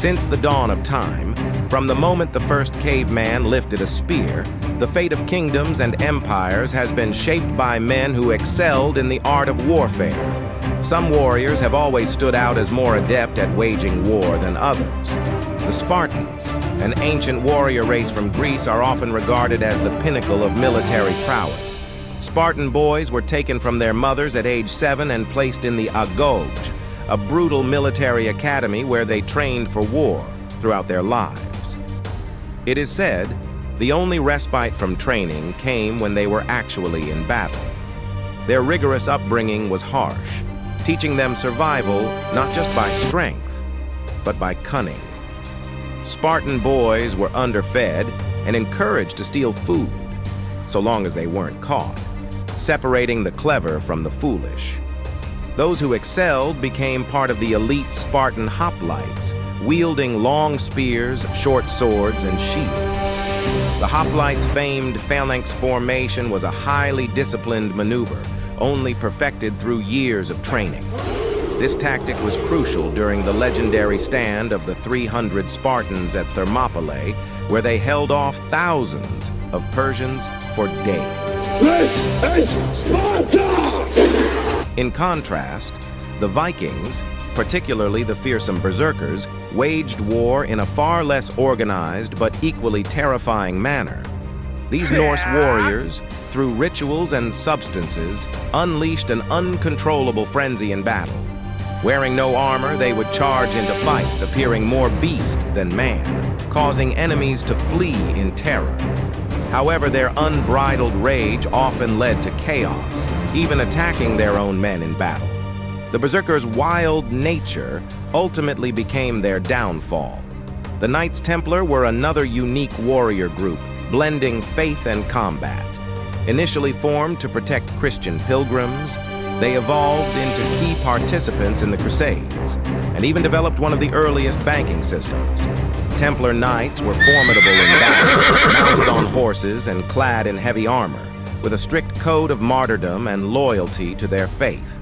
Since the dawn of time, from the moment the first caveman lifted a spear, the fate of kingdoms and empires has been shaped by men who excelled in the art of warfare. Some warriors have always stood out as more adept at waging war than others. The Spartans, an ancient warrior race from Greece, are often regarded as the pinnacle of military prowess. Spartan boys were taken from their mothers at age 7 and placed in the Agoj, a brutal military academy where they trained for war throughout their lives. It is said the only respite from training came when they were actually in battle. Their rigorous upbringing was harsh, teaching them survival not just by strength, but by cunning. Spartan boys were underfed and encouraged to steal food, so long as they weren't caught, separating the clever from the foolish. Those who excelled became part of the elite Spartan hoplites, wielding long spears, short swords, and shields. The hoplites' famed phalanx formation was a highly disciplined maneuver, only perfected through years of training. This tactic was crucial during the legendary stand of the 300 Spartans at Thermopylae, where they held off thousands of Persians for days. This is Sparta! In contrast, the Vikings, particularly the fearsome berserkers, waged war in a far less organized but equally terrifying manner. These Norse warriors, through rituals and substances, unleashed an uncontrollable frenzy in battle. Wearing no armor, they would charge into fights, appearing more beast than man, causing enemies to flee in terror. However, their unbridled rage often led to chaos, even attacking their own men in battle. The berserkers' wild nature ultimately became their downfall. The Knights Templar were another unique warrior group, blending faith and combat. Initially formed to protect Christian pilgrims, they evolved into key participants in the Crusades, and even developed one of the earliest banking systems. Templar knights were formidable in battle, mounted on horses and clad in heavy armor, with a strict code of martyrdom and loyalty to their faith.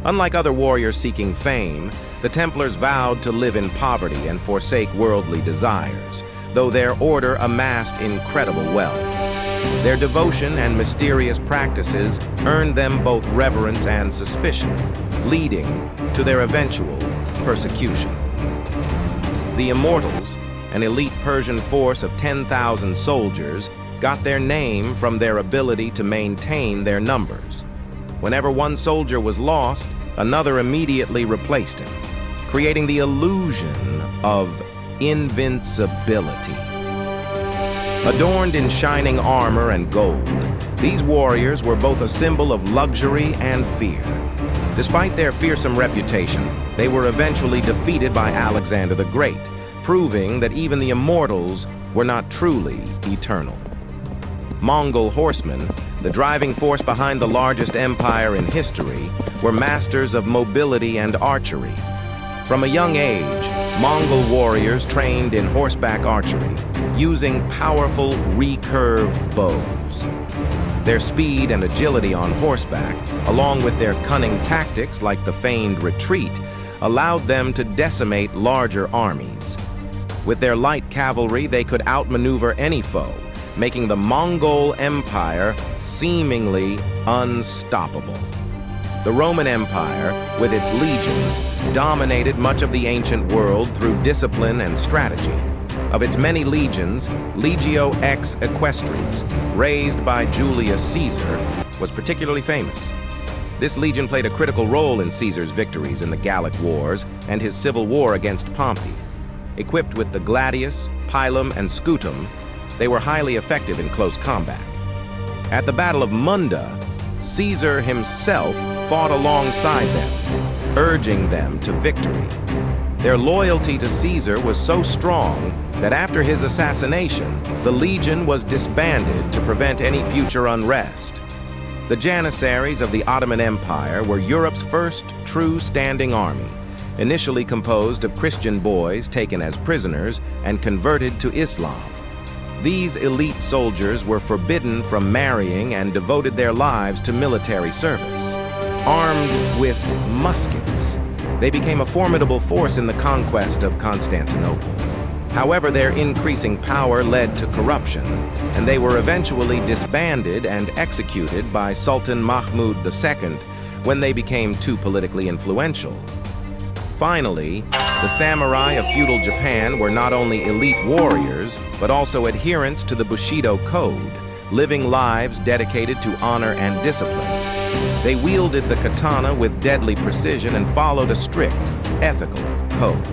Unlike other warriors seeking fame, the Templars vowed to live in poverty and forsake worldly desires, though their order amassed incredible wealth. Their devotion and mysterious practices earned them both reverence and suspicion, leading to their eventual persecution. The Immortals, an elite Persian force of 10,000 soldiers, got their name from their ability to maintain their numbers. Whenever one soldier was lost, another immediately replaced him, creating the illusion of invincibility. Adorned in shining armor and gold, these warriors were both a symbol of luxury and fear. Despite their fearsome reputation, they were eventually defeated by Alexander the Great, proving that even the Immortals were not truly eternal. Mongol horsemen, the driving force behind the largest empire in history, were masters of mobility and archery. From a young age, Mongol warriors trained in horseback archery, using powerful recurve bows. Their speed and agility on horseback, along with their cunning tactics like the feigned retreat, allowed them to decimate larger armies. With their light cavalry, they could outmaneuver any foe, making the Mongol Empire seemingly unstoppable. The Roman Empire, with its legions, dominated much of the ancient world through discipline and strategy. Of its many legions, Legio X Equestris, raised by Julius Caesar, was particularly famous. This legion played a critical role in Caesar's victories in the Gallic Wars and his civil war against Pompey. Equipped with the gladius, pilum, and scutum, they were highly effective in close combat. At the Battle of Munda, Caesar himself fought alongside them, urging them to victory. Their loyalty to Caesar was so strong that after his assassination, the legion was disbanded to prevent any future unrest. The Janissaries of the Ottoman Empire were Europe's first true standing army, initially composed of Christian boys taken as prisoners and converted to Islam. These elite soldiers were forbidden from marrying and devoted their lives to military service. Armed with muskets, They became a formidable force in the conquest of Constantinople. However, their increasing power led to corruption, and they were eventually disbanded and executed by Sultan Mahmud II when they became too politically influential. Finally, the samurai of feudal Japan were not only elite warriors, but also adherents to the Bushido Code, living lives dedicated to honor and discipline. They wielded the katana with deadly precision and followed a strict, ethical code.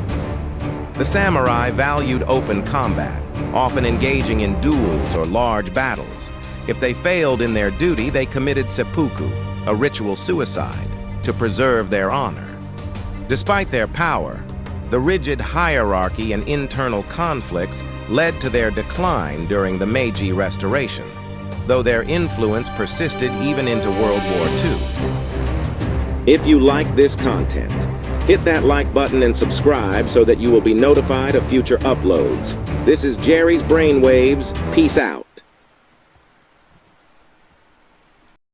The samurai valued open combat, often engaging in duels or large battles. If they failed in their duty, they committed seppuku, a ritual suicide, to preserve their honor. Despite their power, the rigid hierarchy and internal conflicts led to their decline during the Meiji Restoration, though their influence persisted even into World War II. If you like this content, hit that like button and subscribe so that you will be notified of future uploads. This is Jerry's Brainwaves. Peace out.